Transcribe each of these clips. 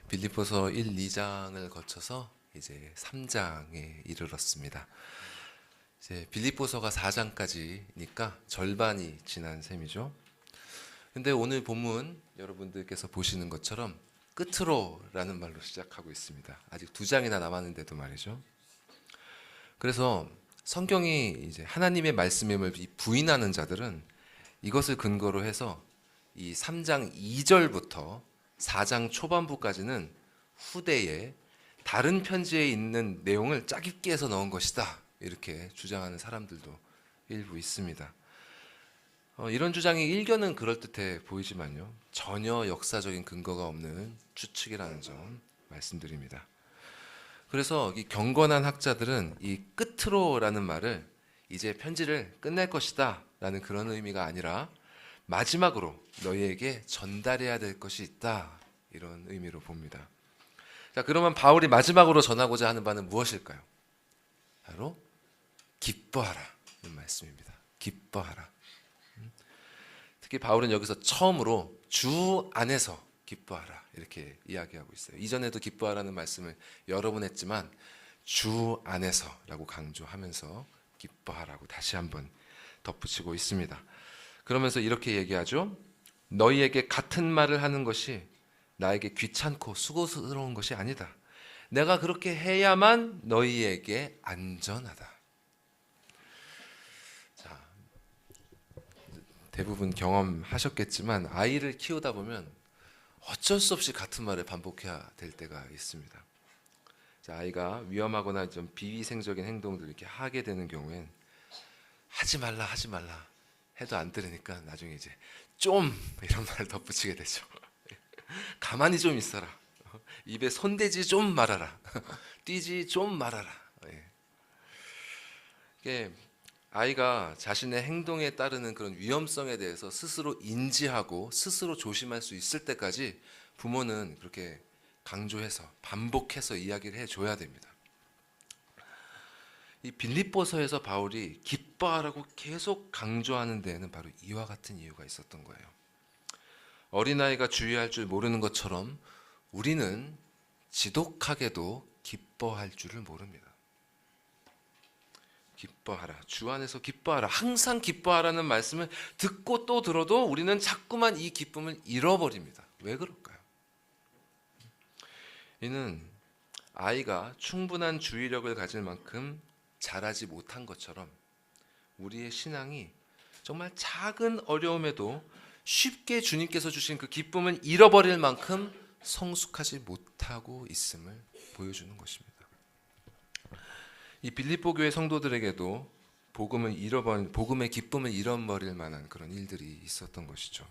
빌립보서 1, 2장을 거쳐서 이제 3장에 이르렀습니다. 이제 빌립보서가 4장까지니까 절반이 지난 셈이죠. 근데 오늘 본문 여러분들께서 보시는 것처럼 끝으로라는 말로 시작하고 있습니다. 아직 2장이나 남았는데도 말이죠. 그래서 성경이 이제 하나님의 말씀임을 부인하는 자들은 이것을 근거로 해서 이 3장 2절부터 4장 초반부까지는 후대에 다른 편지에 있는 내용을 짜깁기 해서 넣은 것이다, 이렇게 주장하는 사람들도 일부 있습니다. 이런 주장이 일견은 그럴듯해 보이지만요, 전혀 역사적인 근거가 없는 추측이라는 점 말씀드립니다. 그래서 이 경건한 학자들은 이 끝으로라는 말을 이제 편지를 끝낼 것이다 라는 그런 의미가 아니라 마지막으로 너희에게 전달해야 될 것이 있다, 이런 의미로 봅니다. 자, 그러면 바울이 마지막으로 전하고자 하는 바는 무엇일까요? 바로 기뻐하라 는 말씀입니다. 기뻐하라. 특히 바울은 여기서 처음으로 주 안에서 기뻐하라 이렇게 이야기하고 있어요. 이전에도 기뻐하라는 말씀을 여러 번 했지만 주 안에서라고 강조하면서 기뻐하라고 다시 한번 덧붙이고 있습니다. 그러면서 이렇게 얘기하죠. 너희에게 같은 말을 하는 것이 나에게 귀찮고 수고스러운 것이 아니다. 내가 그렇게 해야만 너희에게 안전하다. 자, 대부분 경험하셨겠지만 아이를 키우다 보면 어쩔 수 없이 같은 말을 반복해야 될 때가 있습니다. 자, 아이가 위험하거나 좀 비위생적인 행동들을 이렇게 하게 되는 경우엔 하지 말라 해도 안 들으니까 나중에 이제 좀 이런 말을 덧붙이게 되죠. 가만히 좀 있어라. 입에 손대지 좀 말아라. 뛰지 좀 말아라. 이게 아이가 자신의 행동에 따르는 그런 위험성에 대해서 스스로 인지하고 스스로 조심할 수 있을 때까지 부모는 그렇게 강조해서 반복해서 이야기를 해줘야 됩니다. 이 빌립보서에서 바울이 기뻐하라고 계속 강조하는 데에는 바로 이와 같은 이유가 있었던 거예요. 어린아이가 주의할 줄 모르는 것처럼 우리는 지독하게도 기뻐할 줄을 모릅니다. 기뻐하라, 주 안에서 기뻐하라, 항상 기뻐하라는 말씀을 듣고 또 들어도 우리는 자꾸만 이 기쁨을 잃어버립니다. 왜 그럴까요? 이는 아이가 충분한 주의력을 가질 만큼 자라지 못한 것처럼 우리의 신앙이 정말 작은 어려움에도 쉽게 주님께서 주신 그 기쁨을 잃어버릴 만큼 성숙하지 못하고 있음을 보여주는 것입니다. 이 빌립보 교회 성도들에게도 복음의 기쁨을 잃어버릴 만한 그런 일들이 있었던 것이죠.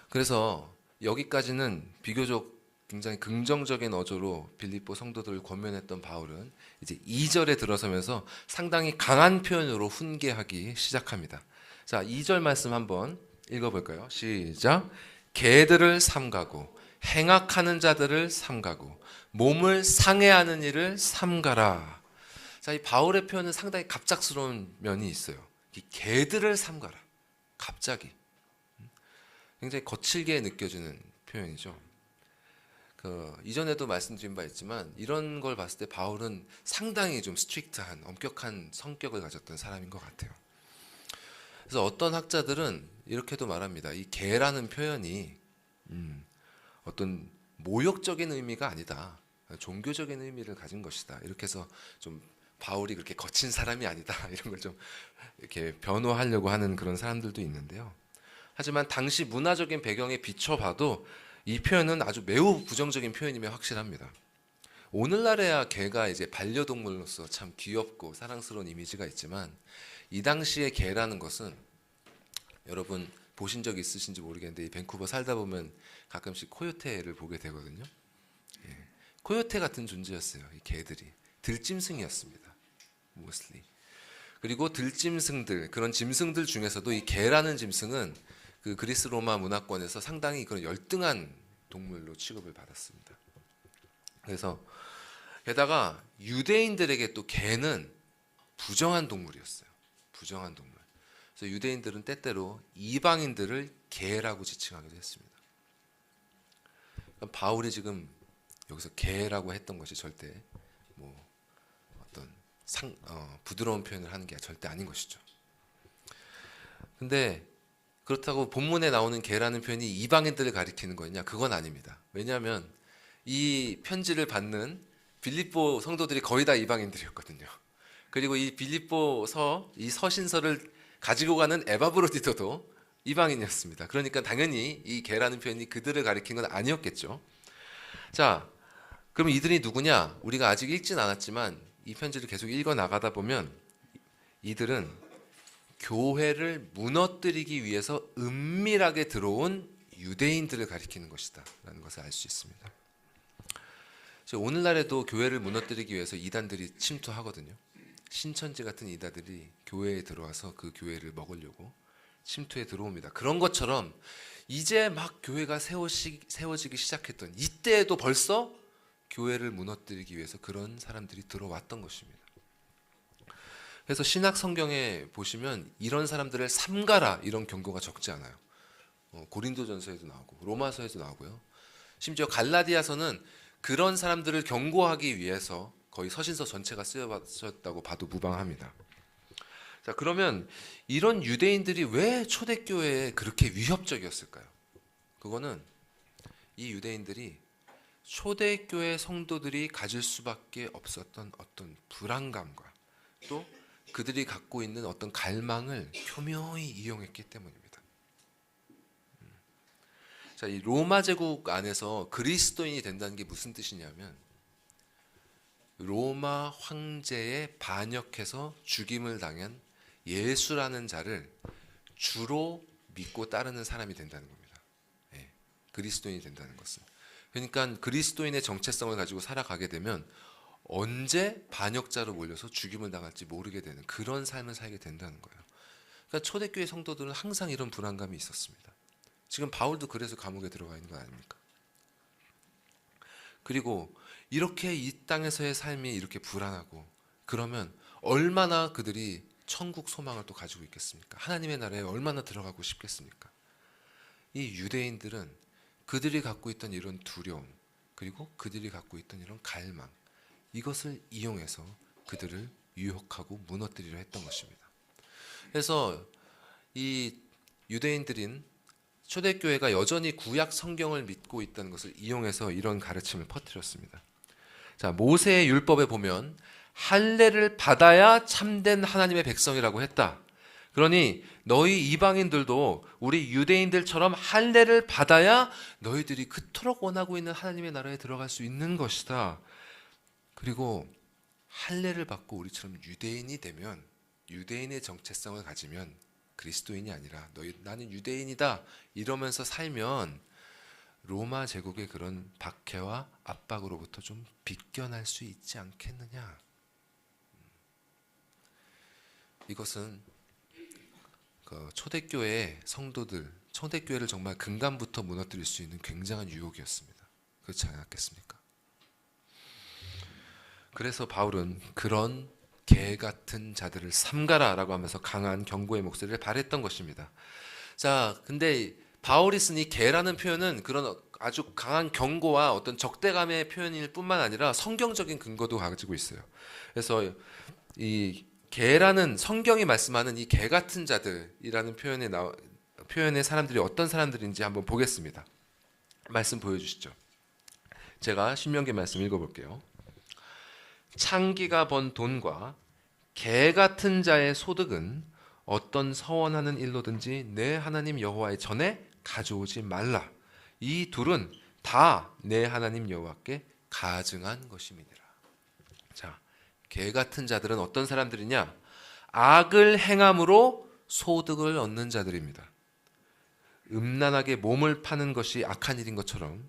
그래서 여기까지는 비교적 굉장히 긍정적인 어조로 빌립보 성도들을 권면했던 바울은 이제 2절에 들어서면서 상당히 강한 표현으로 훈계하기 시작합니다. 자, 2절 말씀 한번 읽어볼까요? 시작. 개들을 삼가고 행악하는 자들을 삼가고 몸을 상해하는 일을 삼가라. 자, 이 바울의 표현은 상당히 갑작스러운 면이 있어요. 이 개들을 삼가라. 갑자기 굉장히 거칠게 느껴지는 표현이죠. 이전에도 말씀드린 바 있지만 이런 걸 봤을 때 바울은 상당히 좀 스트릭트한, 엄격한 성격을 가졌던 사람인 것 같아요. 그래서 어떤 학자들은 이렇게도 말합니다. 이 개라는 표현이 어떤 모욕적인 의미가 아니다, 종교적인 의미를 가진 것이다. 이렇게 해서 좀 바울이 그렇게 거친 사람이 아니다, 이런 걸 좀 이렇게 변호하려고 하는 그런 사람들도 있는데요. 하지만 당시 문화적인 배경에 비춰봐도 이 표현은 아주 매우 부정적인 표현임에 확실합니다. 오늘날에야 개가 이제 반려동물로서 참 귀엽고 사랑스러운 이미지가 있지만 이 당시의 개라는 것은 여러분 보신 적 있으신지 모르겠는데 이 밴쿠버 살다 보면 가끔씩 코요테를 보게 되거든요. 코요테 같은 존재였어요. 이 개들이 들짐승이었습니다. mostly. 그리고 들짐승들, 그런 짐승들 중에서도 이 개라는 짐승은 그 그리스 로마 문화권에서 상당히 그런 열등한 동물로 취급을 받았습니다. 그래서 게다가 유대인들에게 또 개는 부정한 동물이었어요. 부정한 동물. 그래서 유대인들은 때때로 이방인들을 개라고 지칭하기도 했습니다. 그러니까 바울이 지금 여기서 개라고 했던 것이 절대 뭐 어떤 부드러운 표현을 하는 게 절대 아닌 것이죠. 근데 그렇다고 본문에 나오는 개라는 표현이 이방인들을 가리키는 거냐? 그건 아닙니다. 왜냐하면 이 편지를 받는 빌립보 성도들이 거의 다 이방인들이었거든요. 그리고 이 빌립보서, 이 서신서를 가지고 가는 에바브로디토도 이방인이었습니다. 그러니까 당연히 이 개라는 표현이 그들을 가리킨 건 아니었겠죠. 자, 그럼 이들이 누구냐? 우리가 아직 읽진 않았지만 이 편지를 계속 읽어 나가다 보면 이들은 교회를 무너뜨리기 위해서 은밀하게 들어온 유대인들을 가리키는 것이다 라는 것을 알 수 있습니다. 오늘날에도 교회를 무너뜨리기 위해서 이단들이 침투하거든요. 신천지 같은 이단들이 교회에 들어와서 그 교회를 먹으려고 침투해 들어옵니다. 그런 것처럼 이제 막 교회가 세워지기 시작했던 이때에도 벌써 교회를 무너뜨리기 위해서 그런 사람들이 들어왔던 것입니다. 그래서 신약 성경에 보시면 이런 사람들을 삼가라 이런 경고가 적지 않아요. 고린도전서에도 나오고 로마서에도 나오고요. 심지어 갈라디아서는 그런 사람들을 경고하기 위해서 거의 서신서 전체가 쓰여졌다고 봐도 무방합니다. 자, 그러면 이런 유대인들이 왜 초대교회에 그렇게 위협적이었을까요? 그거는 이 유대인들이 초대교회 성도들이 가질 수밖에 없었던 어떤 불안감과 또 그들이 갖고 있는 어떤 갈망을 교묘히 이용했기 때문입니다. 자, 이 로마 제국 안에서 그리스도인이 된다는 게 무슨 뜻이냐면 로마 황제에 반역해서 죽임을 당한 예수라는 자를 주로 믿고 따르는 사람이 된다는 겁니다. 예, 그리스도인이 된다는 것은. 그러니까 그리스도인의 정체성을 가지고 살아가게 되면 언제 반역자로 몰려서 죽임을 당할지 모르게 되는 그런 삶을 살게 된다는 거예요. 그러니까 초대교회 성도들은 항상 이런 불안감이 있었습니다. 지금 바울도 그래서 감옥에 들어가 있는 거 아닙니까? 그리고 이렇게 이 땅에서의 삶이 이렇게 불안하고 그러면 얼마나 그들이 천국 소망을 또 가지고 있겠습니까? 하나님의 나라에 얼마나 들어가고 싶겠습니까? 이 유대인들은 그들이 갖고 있던 이런 두려움 그리고 그들이 갖고 있던 이런 갈망 이것을 이용해서 그들을 유혹하고 무너뜨리려 했던 것입니다. 그래서 이 유대인들인 초대교회가 여전히 구약 성경을 믿고 있다는 것을 이용해서 이런 가르침을 퍼뜨렸습니다. 자, 모세의 율법에 보면 할례를 받아야 참된 하나님의 백성이라고 했다. 그러니 너희 이방인들도 우리 유대인들처럼 할례를 받아야 너희들이 그토록 원하고 있는 하나님의 나라에 들어갈 수 있는 것이다. 그리고 할례를 받고 우리처럼 유대인이 되면 유대인의 정체성을 가지면 그리스도인이 아니라 나는 유대인이다 이러면서 살면 로마 제국의 그런 박해와 압박으로부터 좀 비껴날 수 있지 않겠느냐. 이것은 초대교회 성도들, 초대교회를 정말 근간부터 무너뜨릴 수 있는 굉장한 유혹이었습니다. 그렇지 않았겠습니까? 그래서 바울은 그런 개 같은 자들을 삼가라라고 하면서 강한 경고의 목소리를 발했던 것입니다. 자, 근데 바울이 쓴 이 개라는 표현은 그런 아주 강한 경고와 어떤 적대감의 표현일 뿐만 아니라 성경적인 근거도 가지고 있어요. 그래서 이 개라는 성경이 말씀하는 이 개 같은 자들이라는 표현의 사람들이 어떤 사람들인지 한번 보겠습니다. 말씀 보여주시죠. 제가 신명기 말씀 읽어볼게요. 창기가 번 돈과 개 같은 자의 소득은 어떤 서원하는 일로든지 내 하나님 여호와의 전에 가져오지 말라. 이 둘은 다 내 하나님 여호와께 가증한 것임이니라. 자, 개 같은 자들은 어떤 사람들이냐? 악을 행함으로 소득을 얻는 자들입니다. 음란하게 몸을 파는 것이 악한 일인 것처럼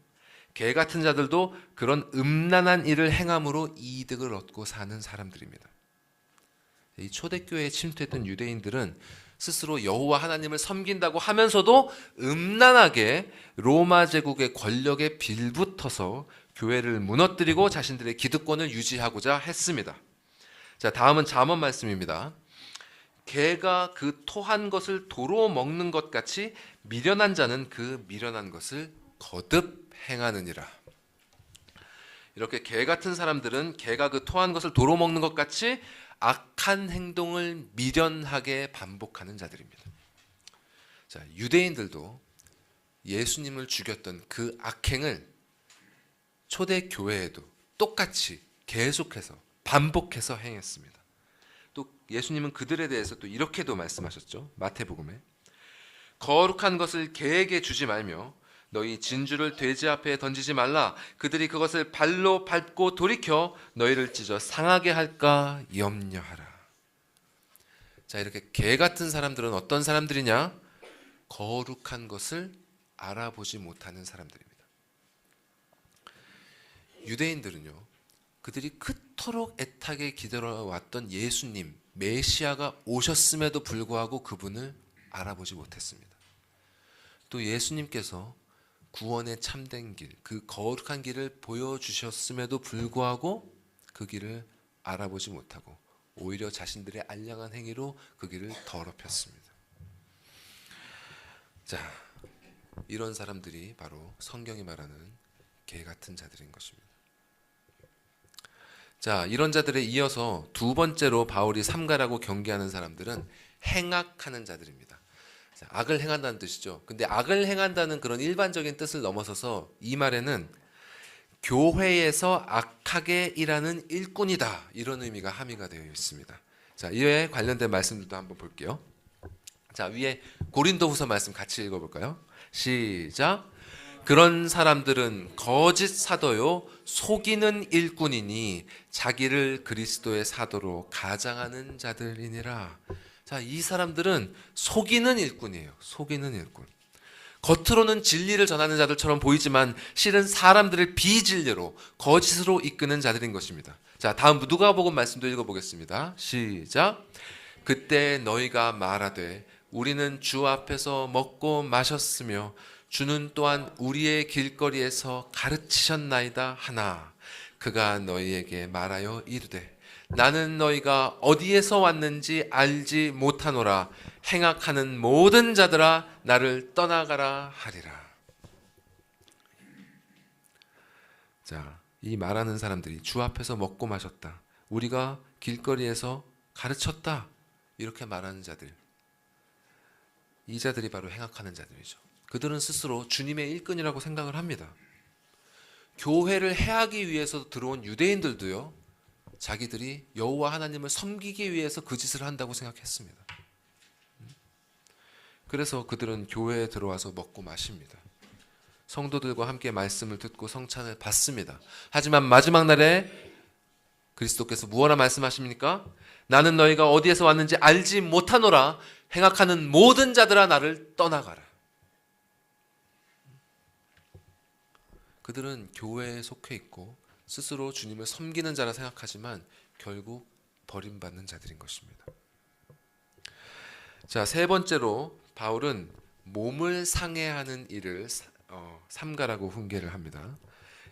개 같은 자들도 그런 음란한 일을 행함으로 이득을 얻고 사는 사람들입니다. 이 초대교회에 침투했던 유대인들은 스스로 여호와 하나님을 섬긴다고 하면서도 음란하게 로마 제국의 권력에 빌붙어서 교회를 무너뜨리고 자신들의 기득권을 유지하고자 했습니다. 자, 다음은 잠언 말씀입니다. 개가 그 토한 것을 도로 먹는 것 같이 미련한 자는 그 미련한 것을 거듭 행하느니라. 이렇게 개 같은 사람들은 개가 그 토한 것을 도로 먹는 것 같이 악한 행동을 미련하게 반복하는 자들입니다. 자, 유대인들도 예수님을 죽였던 그 악행을 초대 교회에도 똑같이 계속해서 반복해서 행했습니다. 또 예수님은 그들에 대해서 또 이렇게도 말씀하셨죠. 마태복음에 거룩한 것을 개에게 주지 말며 너희 진주를 돼지 앞에 던지지 말라. 그들이 그것을 발로 밟고 돌이켜 너희를 찢어 상하게 할까 염려하라. 자, 이렇게 개 같은 사람들은 어떤 사람들이냐? 거룩한 것을 알아보지 못하는 사람들입니다. 유대인들은요, 그들이 그토록 애타게 기다려왔던 예수님, 메시아가 오셨음에도 불구하고 그분을 알아보지 못했습니다. 또 예수님께서 구원의 참된 길, 그 거룩한 길을 보여주셨음에도 불구하고 그 길을 알아보지 못하고 오히려 자신들의 알량한 행위로 그 길을 더럽혔습니다. 자, 이런 사람들이 바로 성경이 말하는 개 같은 자들인 것입니다. 자, 이런 자들에 이어서 두 번째로 바울이 삼가라고 경계하는 사람들은 행악하는 자들입니다. 자, 악을 행한다는 뜻이죠. 근데 악을 행한다는 그런 일반적인 뜻을 넘어서서 이 말에는 교회에서 악하게 일하는 일꾼이다, 이런 의미가 함의가 되어 있습니다. 자, 이에 관련된 말씀들도 한번 볼게요. 자, 위에 고린도후서 말씀 같이 읽어볼까요? 시작. 그런 사람들은 거짓 사도요 속이는 일꾼이니 자기를 그리스도의 사도로 가장하는 자들이니라. 자, 이 사람들은 속이는 일꾼이에요. 속이는 일꾼. 겉으로는 진리를 전하는 자들처럼 보이지만 실은 사람들을 비진리로 거짓으로 이끄는 자들인 것입니다. 자, 다음 누가복음 말씀도 읽어보겠습니다. 시작. 그때 너희가 말하되 우리는 주 앞에서 먹고 마셨으며 주는 또한 우리의 길거리에서 가르치셨나이다 하나 그가 너희에게 말하여 이르되 나는 너희가 어디에서 왔는지 알지 못하노라. 행악하는 모든 자들아 나를 떠나가라 하리라. 자, 이 말하는 사람들이 주 앞에서 먹고 마셨다, 우리가 길거리에서 가르쳤다, 이렇게 말하는 자들, 이 자들이 바로 행악하는 자들이죠. 그들은 스스로 주님의 일꾼이라고 생각을 합니다. 교회를 해하기 위해서 들어온 유대인들도요, 자기들이 여호와 하나님을 섬기기 위해서 그 짓을 한다고 생각했습니다. 그래서 그들은 교회에 들어와서 먹고 마십니다. 성도들과 함께 말씀을 듣고 성찬을 받습니다. 하지만 마지막 날에 그리스도께서 무엇라 말씀하십니까? 나는 너희가 어디에서 왔는지 알지 못하노라. 행악하는 모든 자들아 나를 떠나가라. 그들은 교회에 속해 있고 스스로 주님을 섬기는 자라 생각하지만 결국 버림받는 자들인 것입니다. 자, 세 번째로 바울은 몸을 상해하는 일을 삼가라고 훈계를 합니다.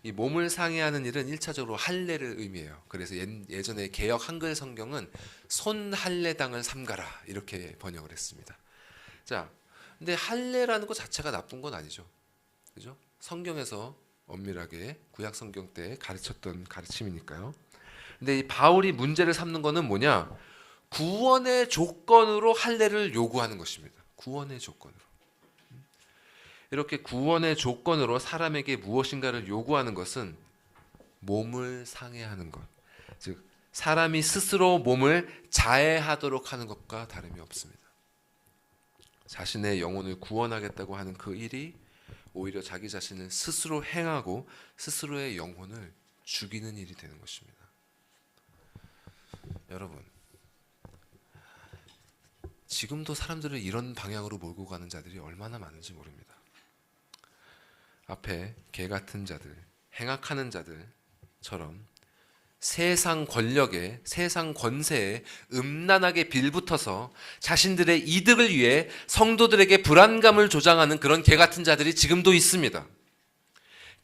이 몸을 상해하는 일은 1차적으로 할례를 의미해요. 그래서 예전에 개역 한글 성경은 손할례당을 삼가라 이렇게 번역을 했습니다. 자, 근데 할례라는 것 자체가 나쁜 건 아니죠. 그죠? 성경에서 엄밀하게 구약 성경 때 가르쳤던 가르침이니까요. 근데 이 바울이 문제를 삼는 거는 뭐냐? 구원의 조건으로 할례를 요구하는 것입니다. 구원의 조건으로. 이렇게 구원의 조건으로 사람에게 무엇인가를 요구하는 것은 몸을 상해하는 것, 즉 사람이 스스로 몸을 자해하도록 하는 것과 다름이 없습니다. 자신의 영혼을 구원하겠다고 하는 그 일이 오히려 자기 자신을 스스로 행하고 스스로의 영혼을 죽이는 일이 되는 것입니다. 여러분, 지금도 사람들을 이런 방향으로 몰고 가는 자들이 얼마나 많은지 모릅니다. 앞에 개 같은 자들, 행악하는 자들처럼 세상 권력에, 세상 권세에 음란하게 빌붙어서 자신들의 이득을 위해 성도들에게 불안감을 조장하는 그런 개 같은 자들이 지금도 있습니다.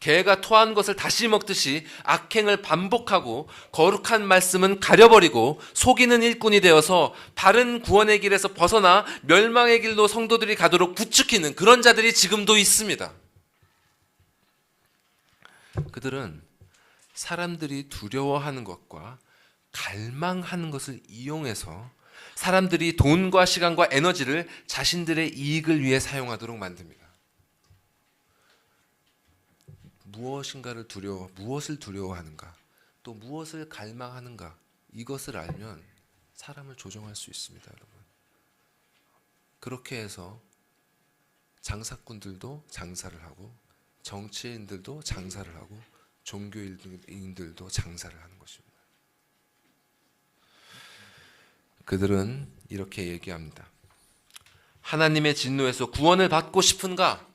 개가 토한 것을 다시 먹듯이 악행을 반복하고 거룩한 말씀은 가려버리고 속이는 일꾼이 되어서 바른 구원의 길에서 벗어나 멸망의 길로 성도들이 가도록 부추기는 그런 자들이 지금도 있습니다. 그들은 사람들이 두려워하는 것과 갈망하는 것을 이용해서 사람들이 돈과 시간과 에너지를 자신들의 이익을 위해 사용하도록 만듭니다. 무엇을 두려워하는가, 또 무엇을 갈망하는가, 이것을 알면 사람을 조종할 수 있습니다, 여러분. 그렇게 해서 장사꾼들도 장사를 하고, 정치인들도 장사를 하고, 종교인들도 장사를 하는 것입니다. 그들은 이렇게 얘기합니다. 하나님의 진노에서 구원을 받고 싶은가?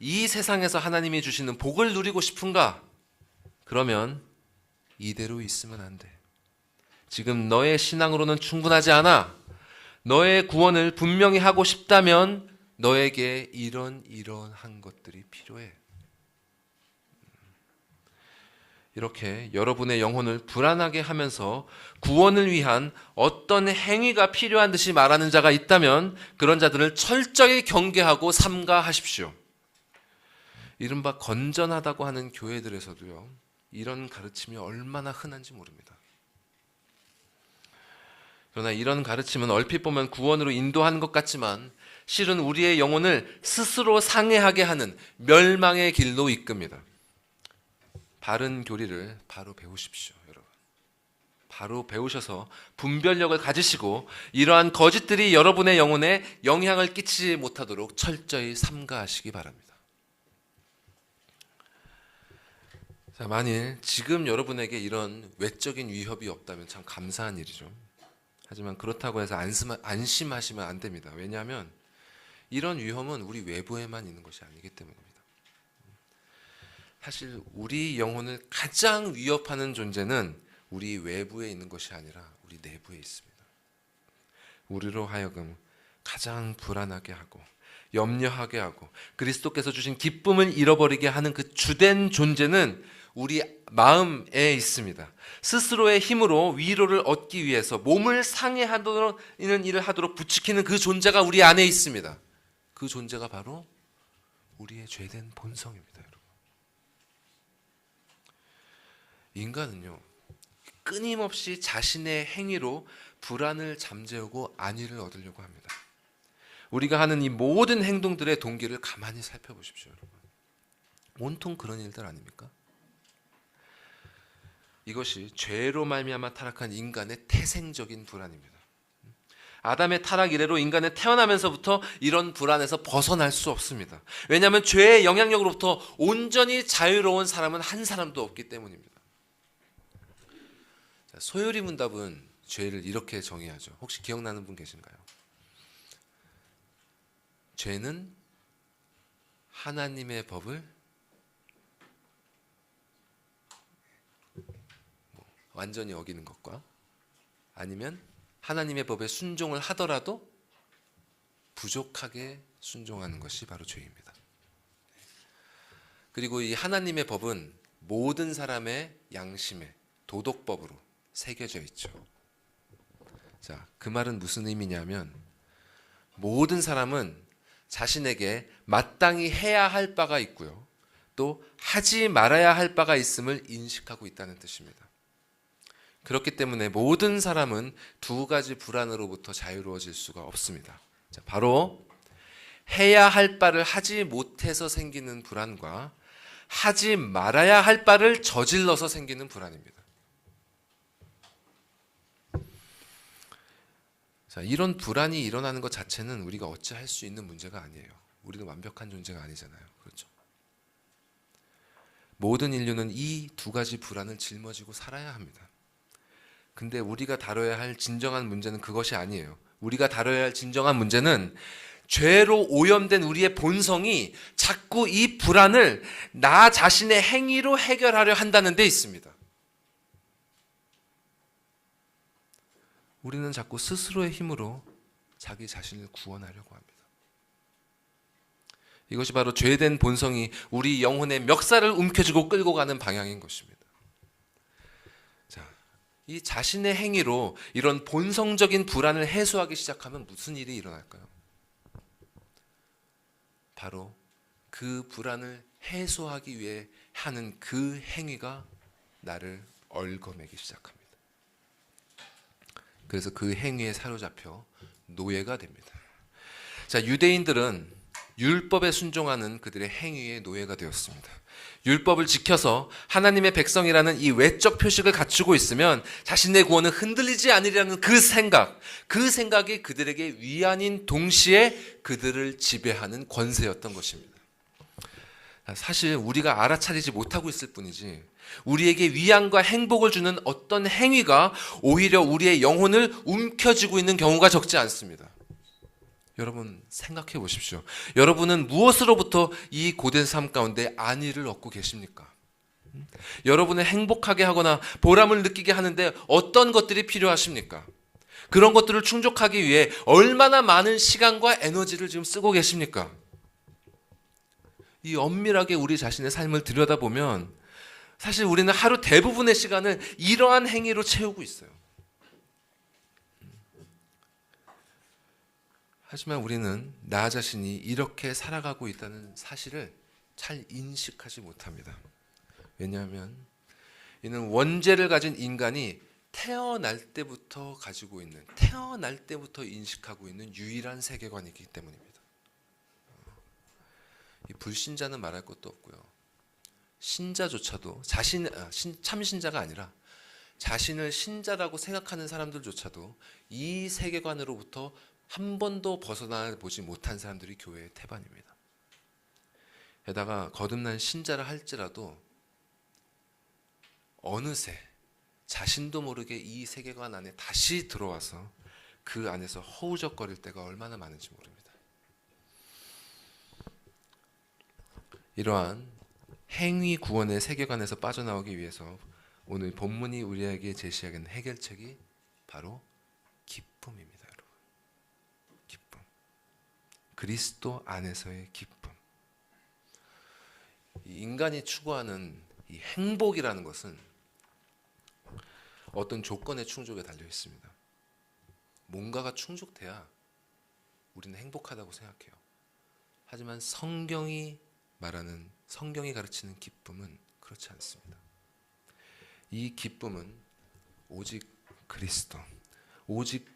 이 세상에서 하나님이 주시는 복을 누리고 싶은가? 그러면 이대로 있으면 안 돼. 지금 너의 신앙으로는 충분하지 않아. 너의 구원을 분명히 하고 싶다면 너에게 이런 것들이 필요해. 이렇게 여러분의 영혼을 불안하게 하면서 구원을 위한 어떤 행위가 필요한 듯이 말하는 자가 있다면 그런 자들을 철저히 경계하고 삼가하십시오. 이른바 건전하다고 하는 교회들에서도요, 이런 가르침이 얼마나 흔한지 모릅니다. 그러나 이런 가르침은 얼핏 보면 구원으로 인도하는 것 같지만 실은 우리의 영혼을 스스로 상해하게 하는 멸망의 길로 이끕니다. 바른 교리를 바로 배우십시오, 여러분. 바로 배우셔서 분별력을 가지시고 이러한 거짓들이 여러분의 영혼에 영향을 끼치지 못하도록 철저히 삼가하시기 바랍니다. 자, 만일 지금 여러분에게 이런 외적인 위협이 없다면 참 감사한 일이죠. 하지만 그렇다고 해서 안심하시면 안 됩니다. 왜냐하면 이런 위험은 우리 외부에만 있는 것이 아니기 때문입니다. 사실 우리 영혼을 가장 위협하는 존재는 우리 외부에 있는 것이 아니라 우리 내부에 있습니다. 우리로 하여금 가장 불안하게 하고 염려하게 하고 그리스도께서 주신 기쁨을 잃어버리게 하는 그 주된 존재는 우리 마음에 있습니다. 스스로의 힘으로 위로를 얻기 위해서 몸을 상해하는 일을 하도록 부추기는 그 존재가 우리 안에 있습니다. 그 존재가 바로 우리의 죄된 본성입니다, 여러분. 인간은요, 끊임없이 자신의 행위로 불안을 잠재우고 안위를 얻으려고 합니다. 우리가 하는 이 모든 행동들의 동기를 가만히 살펴보십시오, 여러분. 온통 그런 일들 아닙니까? 이것이 죄로 말미암아 타락한 인간의 태생적인 불안입니다. 아담의 타락 이래로 인간은 태어나면서부터 이런 불안에서 벗어날 수 없습니다. 왜냐하면 죄의 영향력으로부터 온전히 자유로운 사람은 한 사람도 없기 때문입니다. 소요리 문답은 죄를 이렇게 정의하죠. 혹시 기억나는 분 계신가요? 죄는 하나님의 법을 완전히 어기는 것과 아니면 하나님의 법에 순종을 하더라도 부족하게 순종하는 것이 바로 죄입니다. 그리고 이 하나님의 법은 모든 사람의 양심에 도덕법으로 새겨져 있죠. 자, 그 말은 무슨 의미냐면 모든 사람은 자신에게 마땅히 해야 할 바가 있고요. 또 하지 말아야 할 바가 있음을 인식하고 있다는 뜻입니다. 그렇기 때문에 모든 사람은 두 가지 불안으로부터 자유로워질 수가 없습니다. 자, 바로 해야 할 바를 하지 못해서 생기는 불안과 하지 말아야 할 바를 저질러서 생기는 불안입니다. 자, 이런 불안이 일어나는 것 자체는 우리가 어찌할 수 있는 문제가 아니에요. 우리는 완벽한 존재가 아니잖아요. 그렇죠? 모든 인류는 이 두 가지 불안을 짊어지고 살아야 합니다. 근데 우리가 다뤄야 할 진정한 문제는 그것이 아니에요. 우리가 다뤄야 할 진정한 문제는 죄로 오염된 우리의 본성이 자꾸 이 불안을 나 자신의 행위로 해결하려 한다는 데 있습니다. 우리는 자꾸 스스로의 힘으로 자기 자신을 구원하려고 합니다. 이것이 바로 죄된 본성이 우리 영혼의 멱살을 움켜쥐고 끌고 가는 방향인 것입니다. 자, 이 자신의 행위로 이런 본성적인 불안을 해소하기 시작하면 무슨 일이 일어날까요? 바로 그 불안을 해소하기 위해 하는 그 행위가 나를 얽어매기 시작합니다. 그래서 그 행위에 사로잡혀 노예가 됩니다. 자, 유대인들은 율법에 순종하는 그들의 행위의 노예가 되었습니다. 율법을 지켜서 하나님의 백성이라는 이 외적 표식을 갖추고 있으면 자신의 구원은 흔들리지 않으리라는 그 생각이 그들에게 위안인 동시에 그들을 지배하는 권세였던 것입니다. 사실 우리가 알아차리지 못하고 있을 뿐이지 우리에게 위안과 행복을 주는 어떤 행위가 오히려 우리의 영혼을 움켜쥐고 있는 경우가 적지 않습니다. 여러분 생각해 보십시오. 여러분은 무엇으로부터 이 고된 삶 가운데 안위를 얻고 계십니까? 여러분을 행복하게 하거나 보람을 느끼게 하는데 어떤 것들이 필요하십니까? 그런 것들을 충족하기 위해 얼마나 많은 시간과 에너지를 지금 쓰고 계십니까? 이 엄밀하게 우리 자신의 삶을 들여다보면 사실 우리는 하루 대부분의 시간을 이러한 행위로 채우고 있어요. 하지만 우리는 나 자신이 이렇게 살아가고 있다는 사실을 잘 인식하지 못합니다. 왜냐하면 이는 원죄를 가진 인간이 태어날 때부터 인식하고 있는 유일한 세계관이기 때문입니다. 이 불신자는 말할 것도 없고요. 신자조차도 참신자가 아니라 자신을 신자라고 생각하는 사람들조차도 이 세계관으로부터 한 번도 벗어나 보지 못한 사람들이 교회의 태반입니다. 게다가 거듭난 신자라 할지라도 어느새 자신도 모르게 이 세계관 안에 다시 들어와서 그 안에서 허우적거릴 때가 얼마나 많은지 모릅니다. 이러한 행위 구원의 세계관에서 빠져나오기 위해서 오늘 본문이 우리에게 제시하는 해결책이 바로 기쁨입니다. 여러분, 기쁨. 그리스도 안에서의 기쁨. 이 인간이 추구하는 이 행복이라는 것은 어떤 조건의 충족에 달려 있습니다. 뭔가가 충족돼야 우리는 행복하다고 생각해요. 하지만 성경이 가르치는 기쁨은 그렇지 않습니다. 이 기쁨은 오직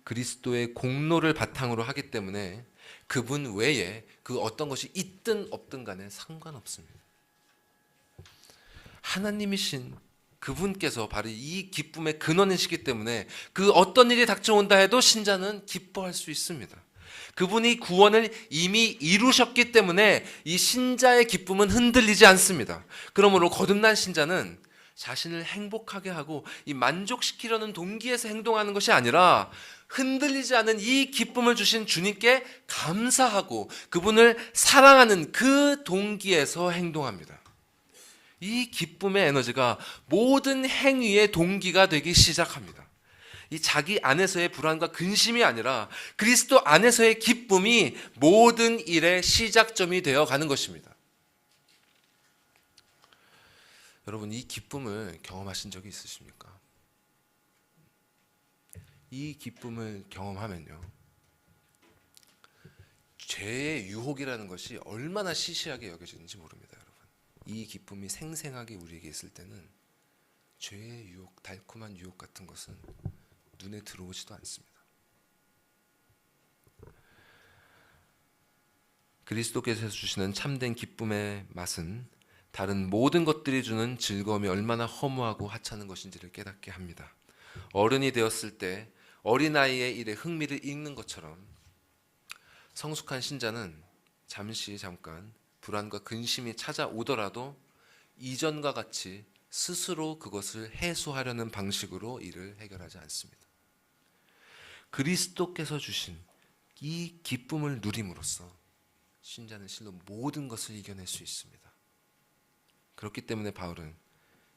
그리스도의 공로를 바탕으로 하기 때문에 그분 외에 그 어떤 것이 있든 없든 간에 상관없습니다. 하나님이신 그분께서 바로 이 기쁨의 근원이시기 때문에 그 어떤 일이 닥쳐온다 해도 신자는 기뻐할 수 있습니다. 그분이 구원을 이미 이루셨기 때문에 이 신자의 기쁨은 흔들리지 않습니다. 그러므로 거듭난 신자는 자신을 행복하게 하고 이 만족시키려는 동기에서 행동하는 것이 아니라 흔들리지 않은 이 기쁨을 주신 주님께 감사하고 그분을 사랑하는 그 동기에서 행동합니다. 이 기쁨의 에너지가 모든 행위의 동기가 되기 시작합니다. 이 자기 안에서의 불안과 근심이 아니라 그리스도 안에서의 기쁨이 모든 일의 시작점이 되어 가는 것입니다. 여러분, 이 기쁨을 경험하신 적이 있으십니까? 이 기쁨을 경험하면요, 죄의 유혹이라는 것이 얼마나 시시하게 여겨지는지 모릅니다. 여러분, 이 기쁨이 생생하게 우리에게 있을 때는 죄의 유혹, 달콤한 유혹 같은 것은 눈에 들어오지도 않습니다. 그리스도께서 주시는 참된 기쁨의 맛은 다른 모든 것들이 주는 즐거움이 얼마나 허무하고 하찮은 것인지를 깨닫게 합니다. 어른이 되었을 때 어린아이의 일에 흥미를 잃는 것처럼 성숙한 신자는 잠깐 불안과 근심이 찾아오더라도 이전과 같이 스스로 그것을 해소하려는 방식으로 일을 해결하지 않습니다. 그리스도께서 주신 이 기쁨을 누림으로써 신자는 실로 모든 것을 이겨낼 수 있습니다. 그렇기 때문에 바울은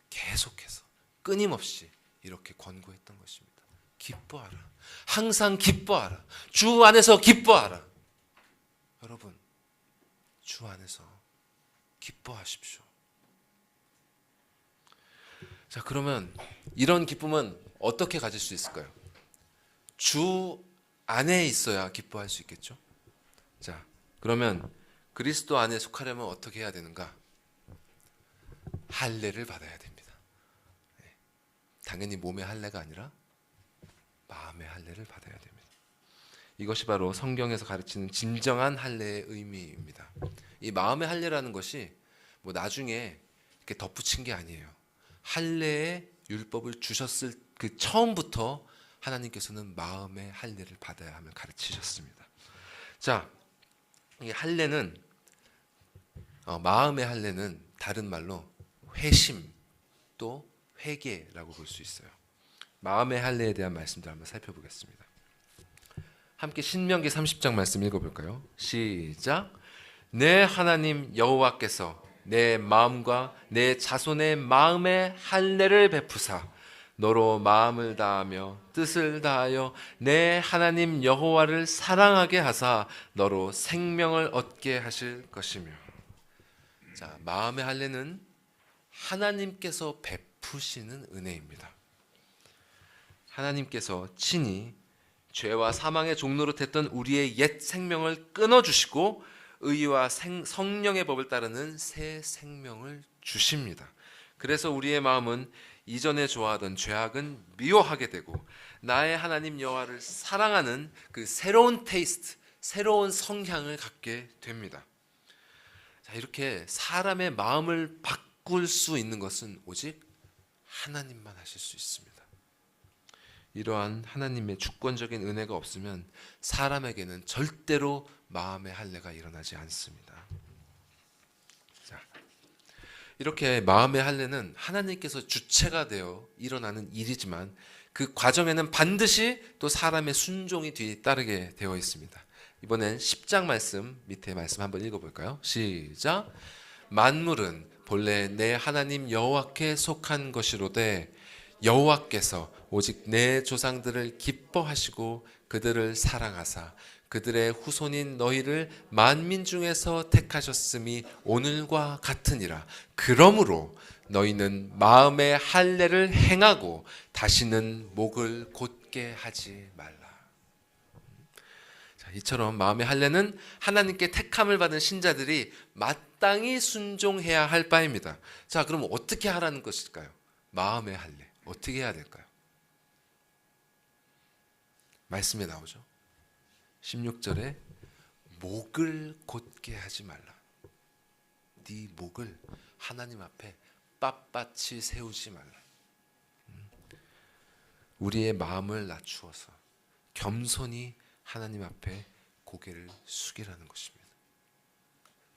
계속해서 끊임없이 이렇게 권고했던 것입니다. 기뻐하라. 항상 기뻐하라. 주 안에서 기뻐하라. 여러분, 주 안에서 기뻐하십시오. 자, 그러면 이런 기쁨은 어떻게 가질 수 있을까요? 주 안에 있어야 기뻐할 수 있겠죠? 자, 그러면 그리스도 안에 속하려면 어떻게 해야 되는가? 할례를 받아야 됩니다. 당연히 몸의 할례가 아니라 마음의 할례를 받아야 됩니다. 이것이 바로 성경에서 가르치는 진정한 할례의 의미입니다. 이 마음의 할례라는 것이 뭐 나중에 이렇게 덧붙인 게 아니에요. 할례의 율법을 주셨을 그 처음부터 하나님께서는 마음의 할례를 받아야 함을 가르치셨습니다. 자, 이 할례는 마음의 할례는 다른 말로 회심 또 회개라고 볼 수 있어요. 마음의 할례에 대한 말씀들 한번 살펴보겠습니다. 함께 신명기 30장 말씀 읽어볼까요? 시작. 내 하나님 여호와께서 내 마음과 내 자손의 마음에 할례를 베푸사 너로 마음을 다하며 뜻을 다하여 내 하나님 여호와를 사랑하게 하사 너로 생명을 얻게 하실 것이며. 자, 마음의 할례는 하나님께서 베푸시는 은혜입니다. 하나님께서 친히 죄와 사망의 종노릇 했던 우리의 옛 생명을 끊어주시고 의와 성령의 법을 따르는 새 생명을 주십니다. 그래서 우리의 마음은 이전에 좋아하던 죄악은 미워하게 되고 나의 하나님 여호와를 사랑하는 그 새로운 테이스트, 새로운 성향을 갖게 됩니다. 자, 이렇게 사람의 마음을 바꿀 수 있는 것은 오직 하나님만 하실 수 있습니다. 이러한 하나님의 주권적인 은혜가 없으면 사람에게는 절대로 마음의 할례가 일어나지 않습니다. 자, 이렇게 마음의 할례는 하나님께서 주체가 되어 일어나는 일이지만 그 과정에는 반드시 또 사람의 순종이 뒤따르게 되어 있습니다. 이번엔 10장 말씀 밑에 말씀 한번 읽어볼까요? 시작. 만물은 본래 내 하나님 여호와께 속한 것이로되 여호와께서 오직 내 조상들을 기뻐하시고 그들을 사랑하사 그들의 후손인 너희를 만민 중에서 택하셨음이 오늘과 같으니라. 그러므로 너희는 마음의 할례를 행하고 다시는 목을 곧게 하지 말라. 자, 이처럼 마음의 할례는 하나님께 택함을 받은 신자들이 마땅히 순종해야 할 바입니다. 자, 그럼 어떻게 하라는 것일까요? 마음의 할례 어떻게 해야 될까요? 말씀에 나오죠. 16절에 목을 곧게 하지 말라. 네 목을 하나님 앞에 빳빳이 세우지 말라. 우리의 마음을 낮추어서 겸손히 하나님 앞에 고개를 숙이라는 것입니다.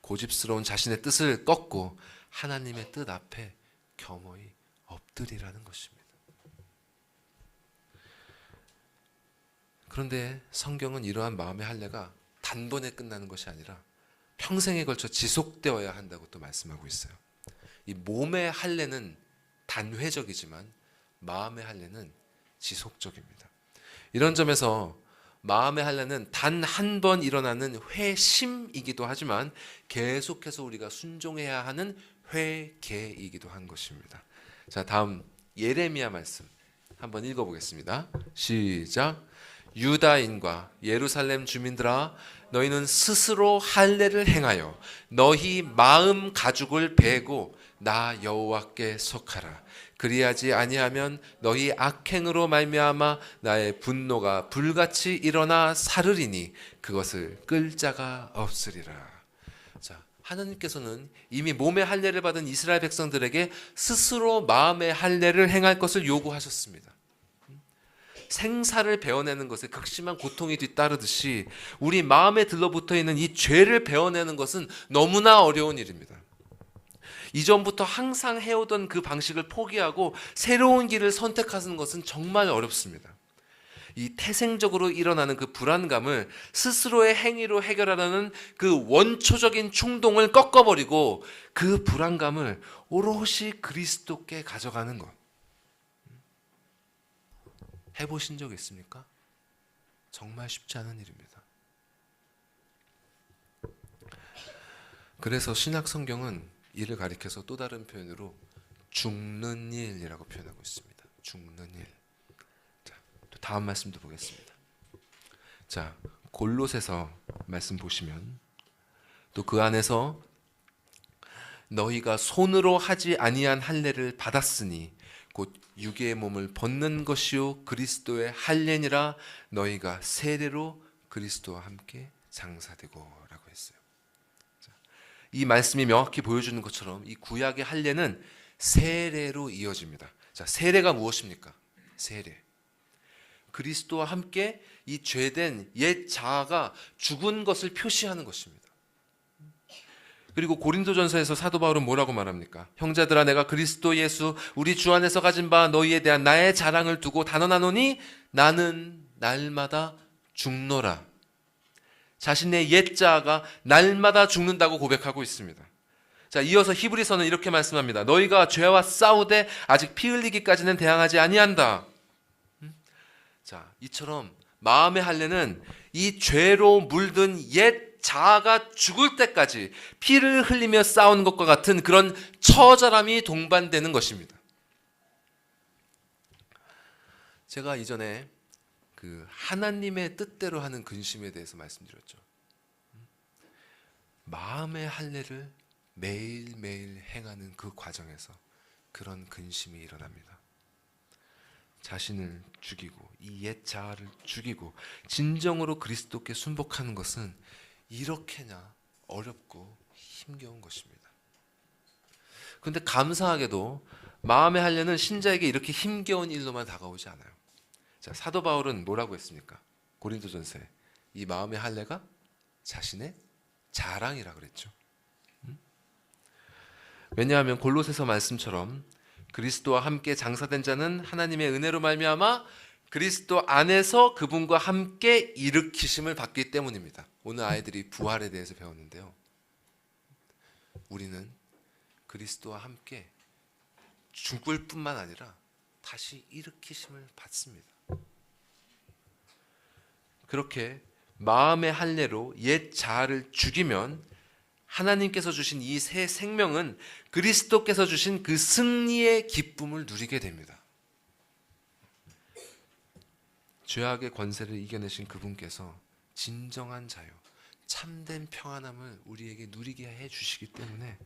고집스러운 자신의 뜻을 꺾고 하나님의 뜻 앞에 겸허히 엎드리라는 것입니다. 그런데 성경은 이러한 마음의 할례가 단번에 끝나는 것이 아니라 평생에 걸쳐 지속되어야 한다고 또 말씀하고 있어요. 이 몸의 할례는 단회적이지만 마음의 할례는 지속적입니다. 이런 점에서 마음의 할례는 단 한 번 일어나는 회심이기도 하지만 계속해서 우리가 순종해야 하는 회개이기도 한 것입니다. 자, 다음 예레미야 말씀 한번 읽어보겠습니다. 시작. 유다인과 예루살렘 주민들아 너희는 스스로 할례를 행하여 너희 마음 가죽을 베고 나 여호와께 속하라. 그리하지 아니하면 너희 악행으로 말미암아 나의 분노가 불같이 일어나 사르리니 그것을 끌 자가 없으리라. 자, 하나님께서는 이미 몸의 할례를 받은 이스라엘 백성들에게 스스로 마음의 할례를 행할 것을 요구하셨습니다. 생사를 베어내는 것에 극심한 고통이 뒤따르듯이 우리 마음에 들러붙어 있는 이 죄를 베어내는 것은 너무나 어려운 일입니다. 이전부터 항상 해오던 그 방식을 포기하고 새로운 길을 선택하는 것은 정말 어렵습니다. 이 태생적으로 일어나는 그 불안감을 스스로의 행위로 해결하려는 그 원초적인 충동을 꺾어버리고 그 불안감을 오롯이 그리스도께 가져가는 것. 해보신 적 있습니까? 정말 쉽지 않은 일입니다. 그래서 신약 성경은 이를 가리켜서 또 다른 표현으로 죽는 일이라고 표현하고 있습니다. 죽는 일. 자, 또 다음 말씀도 보겠습니다. 자, 골로새서 말씀 보시면 또 그 안에서 너희가 손으로 하지 아니한 할례를 받았으니 곧 육의 몸을 벗는 것이요 그리스도의 할례니라 너희가 세례로 그리스도와 함께 장사되고 라고 했어요. 자, 이 말씀이 명확히 보여주는 것처럼 이 구약의 할례는 세례로 이어집니다. 자, 세례가 무엇입니까? 세례. 그리스도와 함께 이 죄된 옛 자아가 죽은 것을 표시하는 것입니다. 그리고 고린도전서에서 사도 바울은 뭐라고 말합니까? 형제들아 내가 그리스도 예수 우리 주 안에서 가진 바 너희에 대한 나의 자랑을 두고 단언하노니 나는 날마다 죽노라. 자신의 옛 자아가 날마다 죽는다고 고백하고 있습니다. 자, 이어서 히브리서는 이렇게 말씀합니다. 너희가 죄와 싸우되 아직 피 흘리기까지는 대항하지 아니한다. 자, 이처럼 마음의 할례는 이 죄로 물든 옛 자아가 죽을 때까지 피를 흘리며 싸우는 것과 같은 그런 처절함이 동반되는 것입니다. 제가 이전에 그 하나님의 뜻대로 하는 근심에 대해서 말씀드렸죠. 마음의 할례를 매일매일 행하는 그 과정에서 그런 근심이 일어납니다. 자신을 죽이고 이 옛 자아를 죽이고 진정으로 그리스도께 순복하는 것은 이렇게나 어렵고 힘겨운 것입니다. 그런데 감사하게도 마음의 할례는 신자에게 이렇게 힘겨운 일로만 다가오지 않아요. 자, 사도 바울은 뭐라고 했습니까? 고린도전서에 이 마음의 할례가 자신의 자랑이라 그랬죠. 왜냐하면 골로새서 말씀처럼 그리스도와 함께 장사된 자는 하나님의 은혜로 말미암아 그리스도 안에서 그분과 함께 일으키심을 받기 때문입니다. 오늘 아이들이 부활에 대해서 배웠는데요. 우리는 그리스도와 함께 죽을 뿐만 아니라 다시 일으키심을 받습니다. 그렇게 마음의 할례로 옛 자아를 죽이면 하나님께서 주신 이 새 생명은 그리스도께서 주신 그 승리의 기쁨을 누리게 됩니다. 죄악의 권세를 이겨내신 그분께서 진정한 자유, 참된 평안함을 우리에게 누리게 해 주시기 때문에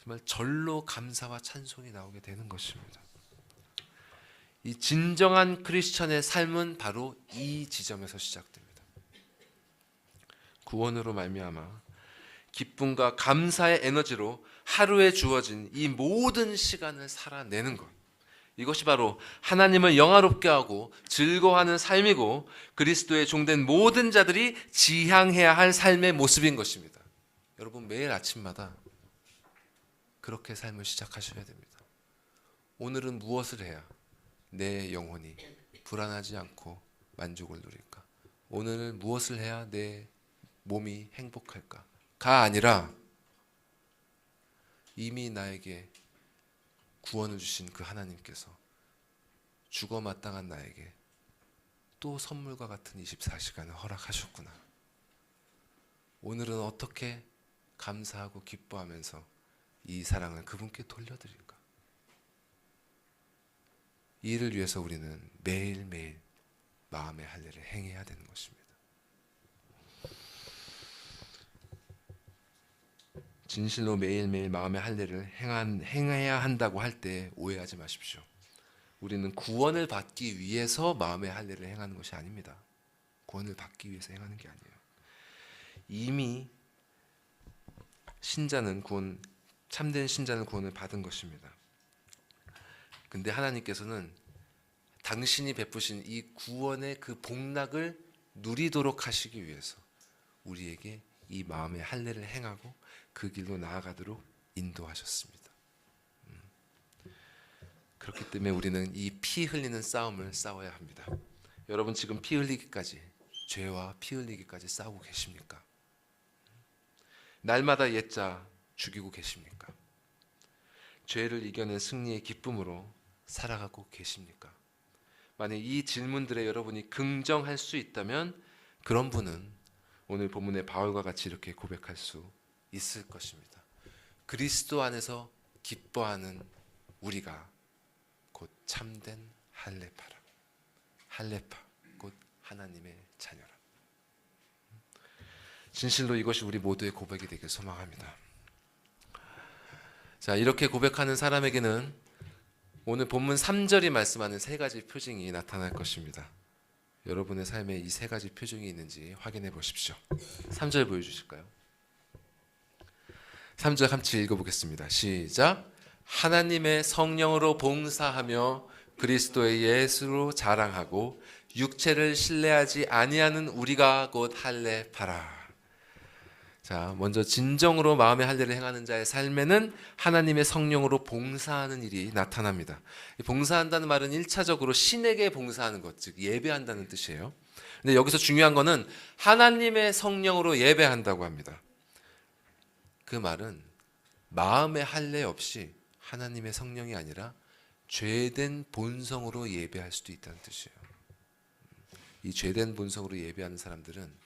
정말 절로 감사와 찬송이 나오게 되는 것입니다. 이 진정한 크리스천의 삶은 바로 이 지점에서 시작됩니다. 구원으로 말미암아 기쁨과 감사의 에너지로 하루에 주어진 이 모든 시간을 살아내는 것, 이것이 바로 하나님을 영화롭게 하고 즐거워하는 삶이고 그리스도의 종된 모든 자들이 지향해야 할 삶의 모습인 것입니다. 여러분 매일 아침마다 그렇게 삶을 시작하셔야 됩니다. 오늘은 무엇을 해야 내 영혼이 불안하지 않고 만족을 누릴까? 오늘은 무엇을 해야 내 몸이 행복할까? 가 아니라 이미 나에게 구원을 주신 그 하나님께서 죽어 마땅한 나에게 또 선물과 같은 24시간을 허락하셨구나. 오늘은 어떻게 감사하고 기뻐하면서 이 사랑을 그분께 돌려드릴까? 이 일을 위해서 우리는 매일매일 마음의 할례를 행해야 되는 것입니다. 진실로 매일매일 마음의 할례를 행해야 한다고 할 때 오해하지 마십시오. 우리는 구원을 받기 위해서 마음의 할례를 행하는 것이 아닙니다. 구원을 받기 위해서 행하는 게 아니에요. 이미 참된 신자는 구원을 받은 것입니다. 근데 하나님께서는 당신이 베푸신 이 구원의 그 복락을 누리도록 하시기 위해서 우리에게 이 마음의 할례를 행하고 그 길로 나아가도록 인도하셨습니다. 그렇기 때문에 우리는 이 피 흘리는 싸움을 싸워야 합니다. 여러분 지금 피 흘리기까지, 죄와 피 흘리기까지 싸우고 계십니까? 날마다 옛자 죽이고 계십니까? 죄를 이겨낸 승리의 기쁨으로 살아가고 계십니까? 만약 이 질문들에 여러분이 긍정할 수 있다면 그런 분은 오늘 본문의 바울과 같이 이렇게 고백할 수 있을 것입니다. 그리스도 안에서 기뻐하는 우리가 곧 참된 할례파라. 할례파 곧 하나님의 자녀라. 진실로 이것이 우리 모두의 고백이 되길 소망합니다. 자, 이렇게 고백하는 사람에게는 오늘 본문 3절이 말씀하는 세 가지 표징이 나타날 것입니다. 여러분의 삶에 이 세 가지 표징이 있는지 확인해 보십시오. 3절 보여주실까요? 3절 함께 읽어보겠습니다. 시작. 하나님의 성령으로 봉사하며 그리스도의 예수로 자랑하고 육체를 신뢰하지 아니하는 우리가 곧 할례파라. 자, 먼저 진정으로 마음의 할례를 행하는 자의 삶에는 하나님의 성령으로 봉사하는 일이 나타납니다. 봉사한다는 말은 1차적으로 신에게 봉사하는 것, 즉 예배한다는 뜻이에요. 근데 여기서 중요한 거는 하나님의 성령으로 예배한다고 합니다. 그 말은 마음의 할례 없이 하나님의 성령이 아니라 죄된 본성으로 예배할 수도 있다는 뜻이에요. 이 죄된 본성으로 예배하는 사람들은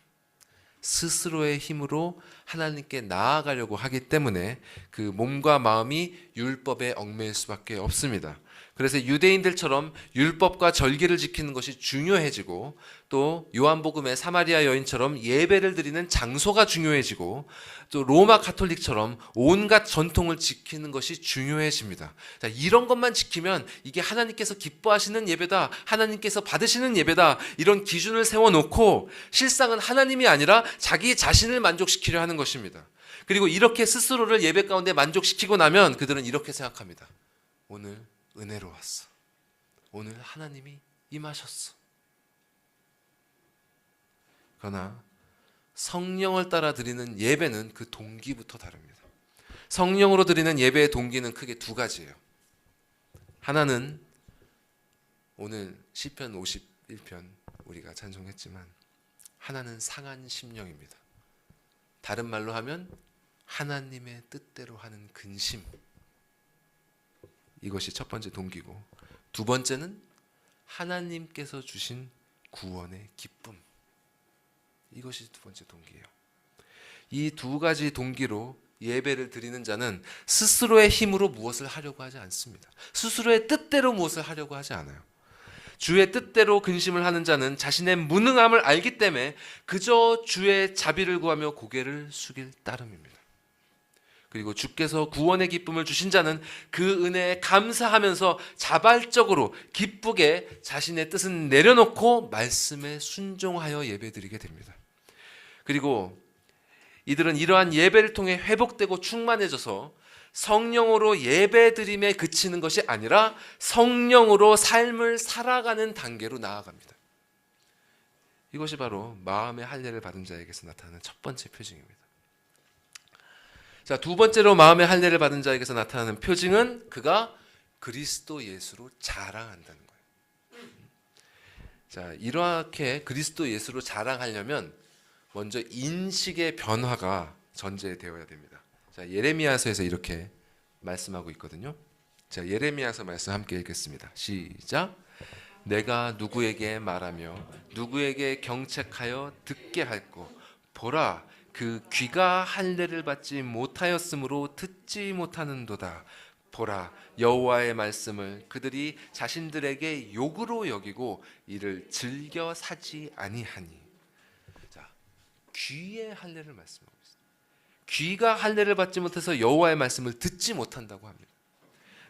스스로의 힘으로 하나님께 나아가려고 하기 때문에 그 몸과 마음이 율법에 얽매일 수밖에 없습니다. 그래서 유대인들처럼 율법과 절기를 지키는 것이 중요해지고, 또 요한복음의 사마리아 여인처럼 예배를 드리는 장소가 중요해지고, 또 로마 가톨릭처럼 온갖 전통을 지키는 것이 중요해집니다. 자, 이런 것만 지키면 이게 하나님께서 기뻐하시는 예배다, 하나님께서 받으시는 예배다, 이런 기준을 세워놓고 실상은 하나님이 아니라 자기 자신을 만족시키려 하는 것입니다. 그리고 이렇게 스스로를 예배 가운데 만족시키고 나면 그들은 이렇게 생각합니다. 오늘 은혜로 왔어. 오늘 하나님이 임하셨어. 그러나 성령을 따라 드리는 예배는 그 동기부터 다릅니다. 성령으로 드리는 예배의 동기는 크게 두 가지예요. 하나는 오늘 시편 51편 우리가 찬송했지만 하나는 상한 심령입니다. 다른 말로 하면 하나님의 뜻대로 하는 근심. 이것이 첫 번째 동기고, 두 번째는 하나님께서 주신 구원의 기쁨. 이것이 두 번째 동기예요. 이 두 가지 동기로 예배를 드리는 자는 스스로의 힘으로 무엇을 하려고 하지 않습니다. 스스로의 뜻대로 무엇을 하려고 하지 않아요. 주의 뜻대로 근심을 하는 자는 자신의 무능함을 알기 때문에 그저 주의 자비를 구하며 고개를 숙일 따름입니다. 그리고 주께서 구원의 기쁨을 주신 자는 그 은혜에 감사하면서 자발적으로 기쁘게 자신의 뜻은 내려놓고 말씀에 순종하여 예배드리게 됩니다. 그리고 이들은 이러한 예배를 통해 회복되고 충만해져서 성령으로 예배드림에 그치는 것이 아니라 성령으로 삶을 살아가는 단계로 나아갑니다. 이것이 바로 마음의 할례를 받은 자에게서 나타나는 첫 번째 표징입니다. 자, 두 번째로 마음의 할례를 받은 자에게서 나타나는 표징은 그가 그리스도 예수로 자랑한다는 거예요. 자, 이렇게 그리스도 예수로 자랑하려면 먼저 인식의 변화가 전제되어야 됩니다. 자, 예레미야서에서 이렇게 말씀하고 있거든요. 자, 예레미야서 말씀 함께 읽겠습니다. 시작. 내가 누구에게 말하며 누구에게 경책하여 듣게 할꼬. 보라, 그 귀가 할례를 받지 못하였으므로 듣지 못하는도다. 보라, 여호와의 말씀을 그들이 자신들에게 욕으로 여기고 이를 즐겨 사지 아니하니. 자, 귀의 할례를 말씀하고 있습니다. 귀가 할례를 받지 못해서 여호와의 말씀을 듣지 못한다고 합니다.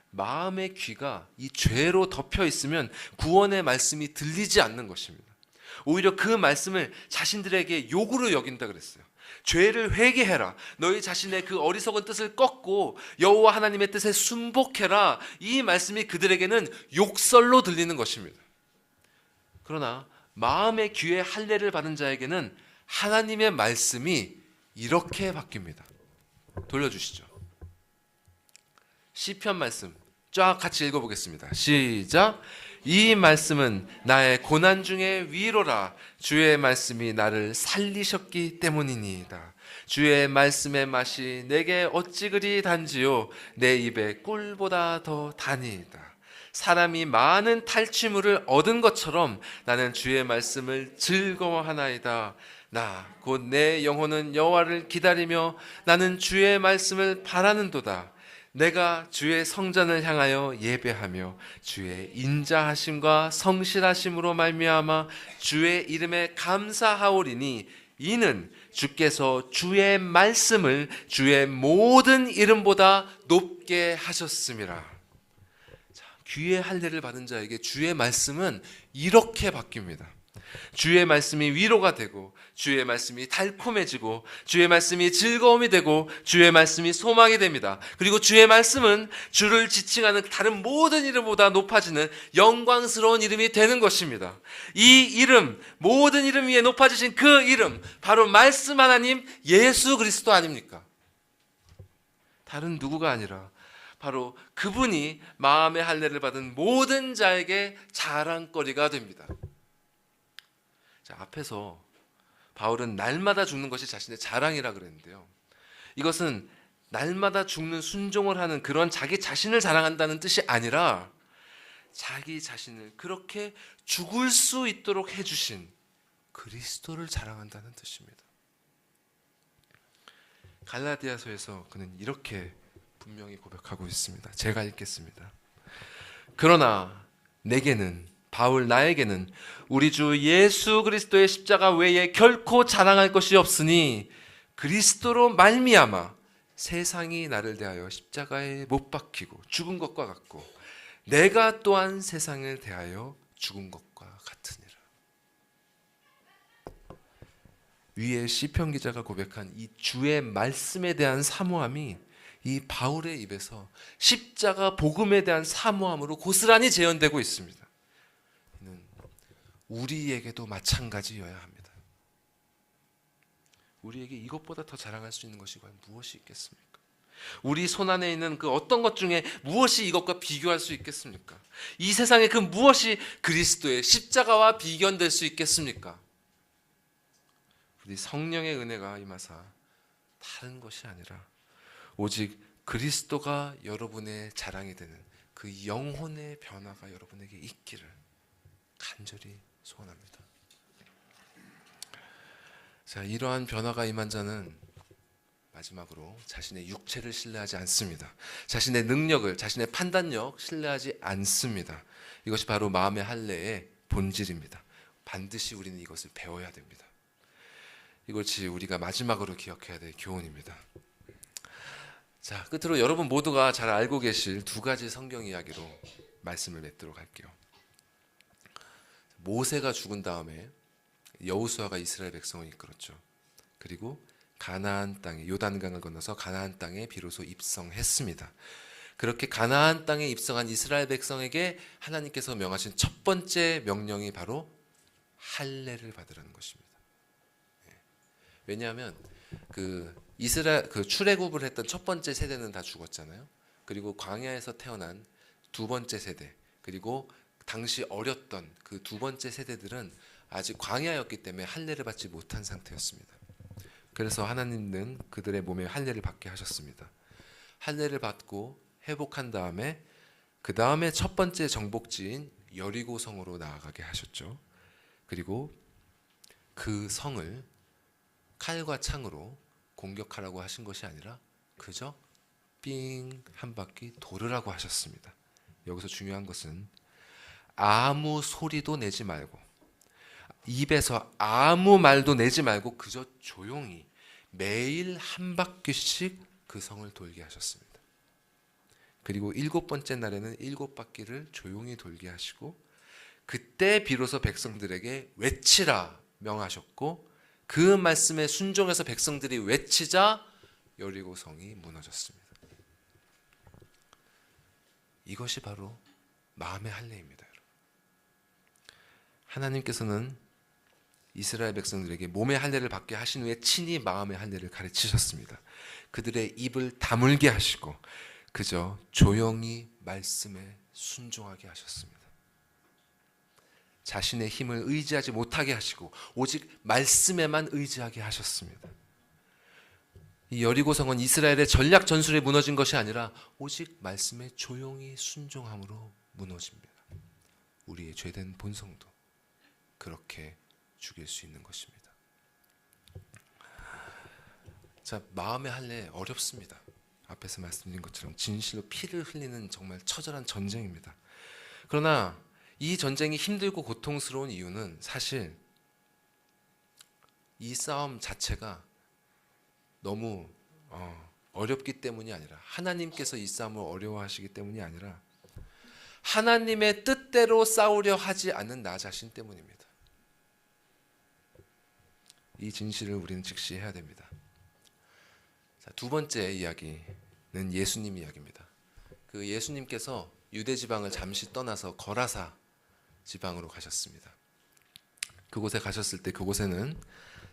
마음의 귀가 이 죄로 덮여 있으면 구원의 말씀이 들리지 않는 것입니다. 오히려 그 말씀을 자신들에게 욕으로 여긴다 그랬어요. 죄를 회개해라. 너희 자신의 그 어리석은 뜻을 꺾고 여호와 하나님의 뜻에 순복해라. 이 말씀이 그들에게는 욕설로 들리는 것입니다. 그러나 마음의 귀에 할례를 받은 자에게는 하나님의 말씀이 이렇게 바뀝니다. 돌려주시죠. 시편 말씀 쫙 같이 읽어보겠습니다. 시작. 이 말씀은 나의 고난 중에 위로라. 주의 말씀이 나를 살리셨기 때문이니이다. 주의 말씀의 맛이 내게 어찌 그리 단지요. 내 입에 꿀보다 더 다니이다. 사람이 많은 탈취물을 얻은 것처럼 나는 주의 말씀을 즐거워하나이다. 나 곧 내 영혼은 여호와를 기다리며 나는 주의 말씀을 바라는도다. 내가 주의 성전을 향하여 예배하며 주의 인자하심과 성실하심으로 말미암아 주의 이름에 감사하오리니 이는 주께서 주의 말씀을 주의 모든 이름보다 높게 하셨음이라. 자, 귀의 할례를 받은 자에게 주의 말씀은 이렇게 바뀝니다. 주의 말씀이 위로가 되고 주의 말씀이 달콤해지고 주의 말씀이 즐거움이 되고 주의 말씀이 소망이 됩니다. 그리고 주의 말씀은 주를 지칭하는 다른 모든 이름보다 높아지는 영광스러운 이름이 되는 것입니다. 이 이름, 모든 이름 위에 높아지신 그 이름, 바로 말씀 하나님 예수 그리스도 아닙니까? 다른 누구가 아니라 바로 그분이 마음의 할례를 받은 모든 자에게 자랑거리가 됩니다. 자, 앞에서 바울은 날마다 죽는 것이 자신의 자랑이라 그랬는데요. 이것은 날마다 죽는 순종을 하는 그런 자기 자신을 자랑한다는 뜻이 아니라 자기 자신을 그렇게 죽을 수 있도록 해주신 그리스도를 자랑한다는 뜻입니다. 갈라디아서에서 그는 이렇게 분명히 고백하고 있습니다. 제가 읽겠습니다. 그러나 내게는 바울 나에게는 우리 주 예수 그리스도의 십자가 외에 결코 자랑할 것이 없으니 그리스도로 말미암아 세상이 나를 대하여 십자가에 못 박히고 죽은 것과 같고 내가 또한 세상을 대하여 죽은 것과 같으니라. 위에 시편 기자가 고백한 이 주의 말씀에 대한 사모함이 이 바울의 입에서 십자가 복음에 대한 사모함으로 고스란히 재현되고 있습니다. 우리에게도 마찬가지여야 합니다. 우리에게 이것보다 더 자랑할 수 있는 것이 과연 무엇이 있겠습니까? 우리 손안에 있는 그 어떤 것 중에 무엇이 이것과 비교할 수 있겠습니까? 이 세상에 그 무엇이 그리스도의 십자가와 비견될 수 있겠습니까? 우리 성령의 은혜가 임하사 다른 것이 아니라 오직 그리스도가 여러분의 자랑이 되는 그 영혼의 변화가 여러분에게 있기를 간절히 소원합니다. 자, 이러한 변화가 임한 자는 마지막으로 자신의 육체를 신뢰하지 않습니다. 자신의 능력을, 자신의 판단력 신뢰하지 않습니다. 이것이 바로 마음의 할례의 본질입니다. 반드시 우리는 이것을 배워야 됩니다. 이것이 우리가 마지막으로 기억해야 될 교훈입니다. 자, 끝으로 여러분 모두가 잘 알고 계실 두 가지 성경 이야기로 말씀을 맺도록 할게요. 모세가 죽은 다음에 여호수아가 이스라엘 백성을 이끌었죠. 그리고 가나안 땅에 요단강을 건너서 가나안 땅에 비로소 입성했습니다. 그렇게 가나안 땅에 입성한 이스라엘 백성에게 하나님께서 명하신 첫 번째 명령이 바로 할례를 받으라는 것입니다. 왜냐하면 그 출애굽을 했던 첫 번째 세대는 다 죽었잖아요. 그리고 광야에서 태어난 두 번째 세대, 그리고 당시 어렸던 그 두 번째 세대들은 아직 광야였기 때문에 할례를 받지 못한 상태였습니다. 그래서 하나님은 그들의 몸에 할례를 받게 하셨습니다. 할례를 받고 회복한 다음에 그 다음에 첫 번째 정복지인 여리고 성으로 나아가게 하셨죠. 그리고 그 성을 칼과 창으로 공격하라고 하신 것이 아니라 그저 삥 한 바퀴 돌으라고 하셨습니다. 여기서 중요한 것은 아무 소리도 내지 말고 입에서 아무 말도 내지 말고 그저 조용히 매일 한 바퀴씩 그 성을 돌게 하셨습니다. 그리고 7번째 날에는 7바퀴를 조용히 돌게 하시고 그때 비로소 백성들에게 외치라 명하셨고 그 말씀에 순종해서 백성들이 외치자 여리고 성이 무너졌습니다. 이것이 바로 마음의 할례입니다. 하나님께서는 이스라엘 백성들에게 몸의 할례를 받게 하신 후에 친히 마음의 할례를 가르치셨습니다. 그들의 입을 다물게 하시고 그저 조용히 말씀에 순종하게 하셨습니다. 자신의 힘을 의지하지 못하게 하시고 오직 말씀에만 의지하게 하셨습니다. 이 여리고성은 이스라엘의 전략 전술에 무너진 것이 아니라 오직 말씀에 조용히 순종함으로 무너집니다. 우리의 죄된 본성도 그렇게 죽일 수 있는 것입니다. 자, 마음의 할례 어렵습니다. 앞에서 말씀드린 것처럼 진실로 피를 흘리는 정말 처절한 전쟁입니다. 그러나 이 전쟁이 힘들고 고통스러운 이유는 사실 이 싸움 자체가 너무 어렵기 때문이 아니라, 하나님께서 이 싸움을 어려워하시기 때문이 아니라 하나님의 뜻대로 싸우려 하지 않는 나 자신 때문입니다. 이 진실을 우리는 직시해야 됩니다. 자, 두 번째 이야기는 예수님 이야기입니다. 그 예수님께서 유대 지방을 잠시 떠나서 거라사 지방으로 가셨습니다. 그곳에 가셨을 때 그곳에는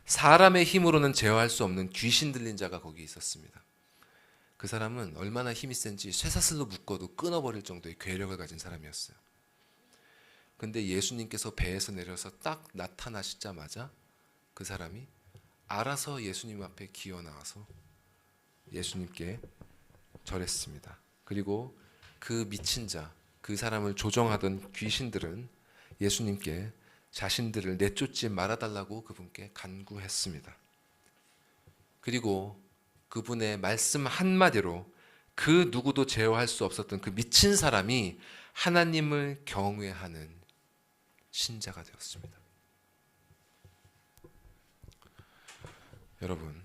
사람의 힘으로는 제어할 수 없는 귀신 들린 자가 거기 있었습니다. 그 사람은 얼마나 힘이 센지 쇠사슬로 묶어도 끊어버릴 정도의 괴력을 가진 사람이었어요. 근데 예수님께서 배에서 내려서 딱 나타나시자마자 그 사람이 알아서 예수님 앞에 기어 나와서 예수님께 절했습니다. 그리고 그 미친 자, 그 사람을 조종하던 귀신들은 예수님께 자신들을 내쫓지 말아달라고 그분께 간구했습니다. 그리고 그분의 말씀 한마디로 그 누구도 제어할 수 없었던 그 미친 사람이 하나님을 경외하는 신자가 되었습니다. 여러분,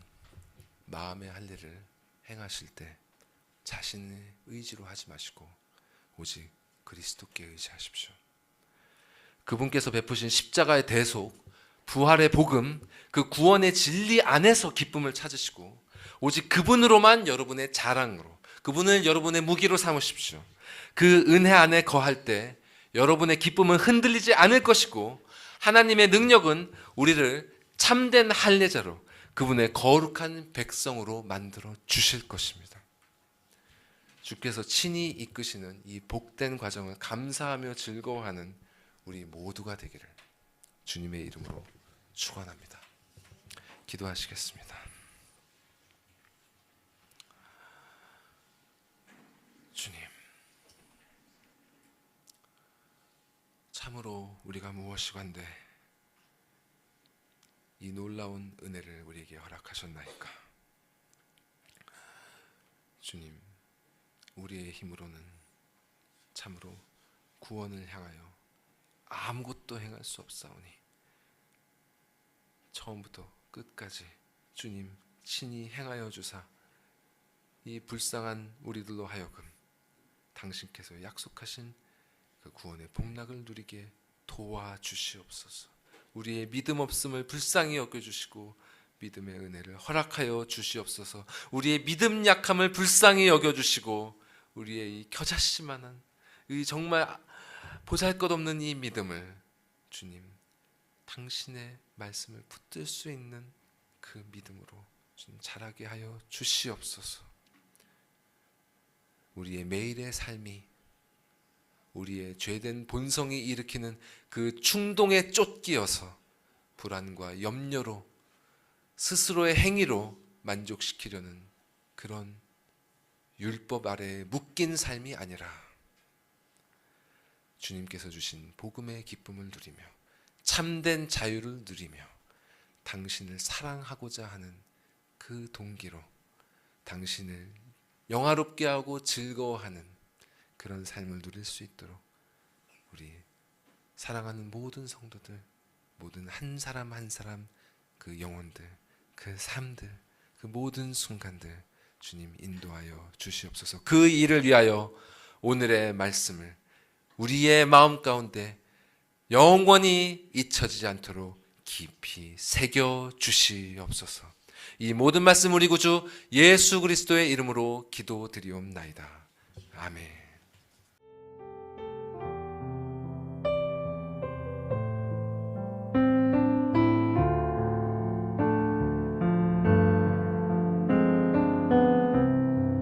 마음의 할례를 행하실 때 자신의 의지로 하지 마시고 오직 그리스도께 의지하십시오. 그분께서 베푸신 십자가의 대속, 부활의 복음, 그 구원의 진리 안에서 기쁨을 찾으시고 오직 그분으로만 여러분의 자랑으로, 그분을 여러분의 무기로 삼으십시오. 그 은혜 안에 거할 때 여러분의 기쁨은 흔들리지 않을 것이고 하나님의 능력은 우리를 참된 할례자로, 그분의 거룩한 백성으로 만들어 주실 것입니다. 주께서 친히 이끄시는 이 복된 과정을 감사하며 즐거워하는 우리 모두가 되기를 주님의 이름으로 축원합니다. 기도하시겠습니다. 주님, 참으로 우리가 무엇이건데 이 놀라운 은혜를 우리에게 허락하셨나이까. 주님, 우리의 힘으로는 참으로 구원을 향하여 아무것도 행할 수 없사오니 처음부터 끝까지 주님 친히 행하여 주사 이 불쌍한 우리들로 하여금 당신께서 약속하신 그 구원의 복락을 누리게 도와주시옵소서. 우리의 믿음 없음을 불쌍히 여겨주시고 믿음의 은혜를 허락하여 주시옵소서. 우리의 믿음 약함을 불쌍히 여겨주시고 우리의 이 겨자씨만한 이 정말 보잘것없는 이 믿음을 주님 당신의 말씀을 붙들 수 있는 그 믿음으로 주님 자라게 하여 주시옵소서. 우리의 매일의 삶이 우리의 죄된 본성이 일으키는 그 충동에 쫓기어서 불안과 염려로 스스로의 행위로 만족시키려는 그런 율법 아래에 묶인 삶이 아니라 주님께서 주신 복음의 기쁨을 누리며 참된 자유를 누리며 당신을 사랑하고자 하는 그 동기로 당신을 영화롭게 하고 즐거워하는 그런 삶을 누릴 수 있도록 우리 사랑하는 모든 성도들, 모든 한 사람 한 사람 그 영혼들, 그 삶들, 그 모든 순간들 주님 인도하여 주시옵소서. 그 일을 위하여 오늘의 말씀을 우리의 마음 가운데 영원히 잊혀지지 않도록 깊이 새겨 주시옵소서. 이 모든 말씀 우리 구주 예수 그리스도의 이름으로 기도드리옵나이다. 아멘.